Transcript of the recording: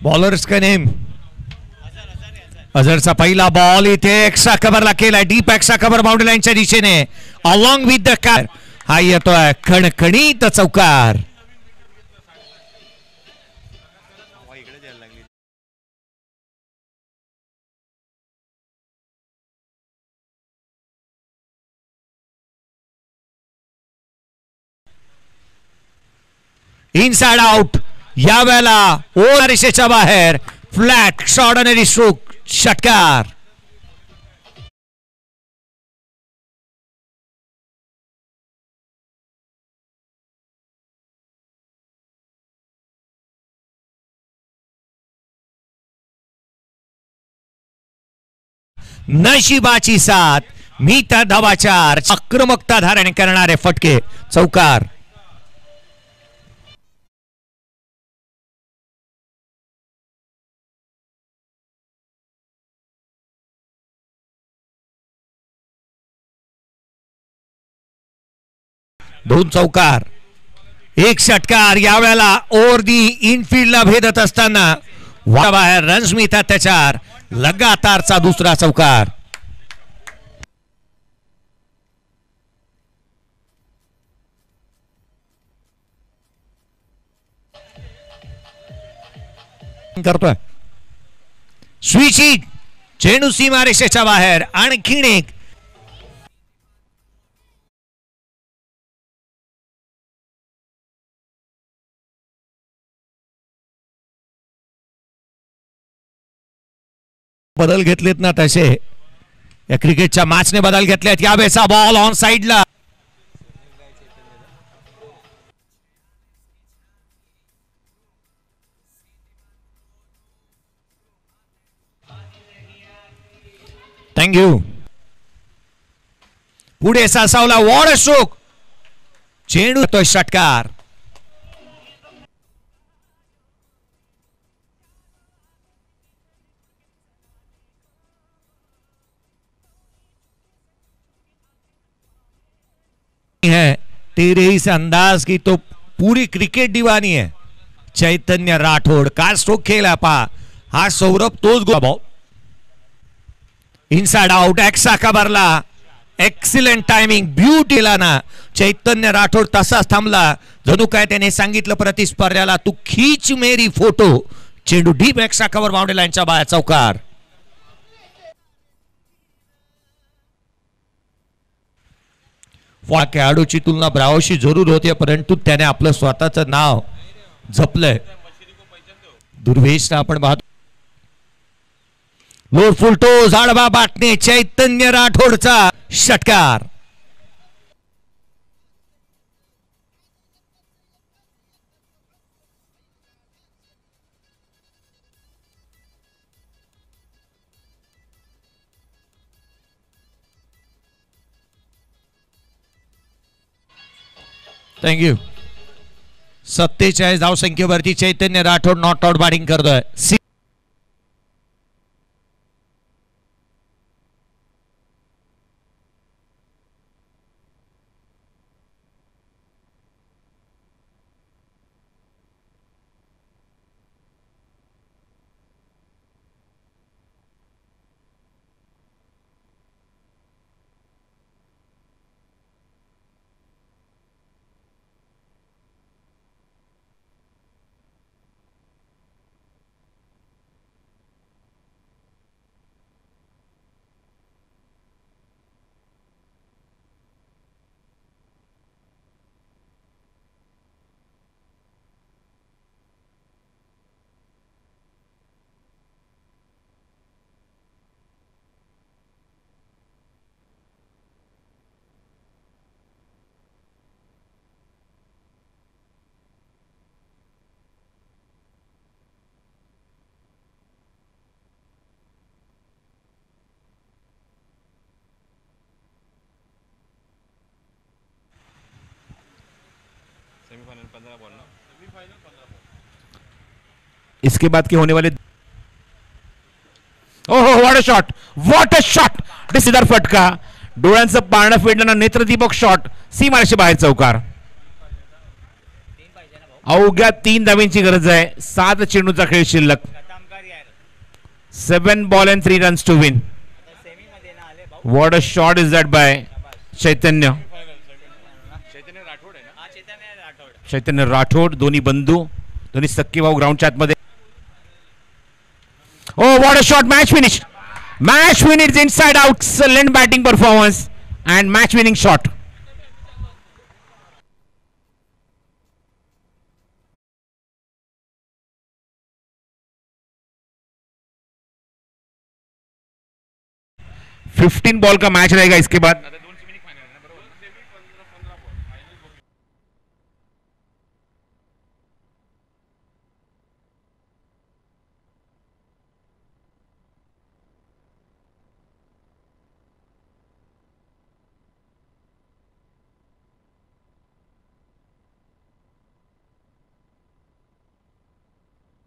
Bowlers का name अझरचा पहिला ball इथे एक्स्ट्रा कव्हरला केलाय, डीप एक्स्ट्रा कव्हर बाउंड्री लाईनच्या दिशेने अलॉंग विथ द कार. हा येतोय खणखणीत चौकार. Inside out. या वेळेला ओव्हर रेषेच्या बाहेर फ्लॅट एक्स्ट्राऑर्डिनरी स्ट्रोक षटकार. नशिबाची साथ, मी त्या धावाच्या आक्रमकता धारण करणारे फटके चौकार. दोन चौकार, एक षटकार. यावेळेला ओव्हर दी इनफिल्डला भेदत असताना बाहेर रन्स मिळतात त्याच्यावर. लगातारचा दुसरा चौकार. करतोय स्विच हिट. चेंडू सीमारेषेच्या बाहेर. आणखीन एक बदल घेतलेत ना तसे या क्रिकेटच्या मॅचने बदल घेतलेत. यावेळेचा बॉल ऑन साइडला. थँक्यू. पुढे सासावला वॉर स्ट्रोक. चेंडू तो षटकार. है तेरे इस अंदाज की तो पूरी क्रिकेट दीवानी है. चैतन्य राठोड काय स्ट्रोक खेळला पा. हा सौरभ तोच गोल. इनसाइड आउट एक्स्ट्रा कव्हरला. Excellent timing. ब्युटीला ना चैतन्य राठोड तसाच थांबला जणू काय त्याने सांगितलं प्रतिस्पर्ध्याला तू खीच मेरी फोटो. चेंडू डीप एक्स्ट्रा कव्हर बाउंड्री लाईनच्या बाहेर चौकार. खेळाडूची तुलना ब्रावोशी जरूर होते परंतु त्याने आपलं स्वतःचं नाव जपलंय. दुर्वेशना आपण पाहतो. लोड फुलटो झाडबा बाटणे. चैतन्य राठोडचा षटकार. थँक्यू. 47 धावसंख्येवरती Chaitanya Rathod not out batting करतोय. इसके बाद के होने वाले ओहो what a shot. What a shot. Decider फटका. डोळ्यांचं पारणं फेडताना नेत्रदीपक शॉट. सीमारेषे बाहेर चौकार. अवघ्या 3 धावींची गरज आहे. 7 चेंडूचा खेळ शिल्लक. 7 ball and 3 runs to win. What a shot is that by Chaitanya. Chaitanya Rathod. दोन्ही बंधू, दोन्ही सक्के भाऊ ग्राउंडच्या आतमध्ये. Oh what a shot. Match finish. Match winning inside out. Excellent batting performance and match winning shot. $15 का मैच रहेगा इसके बाद.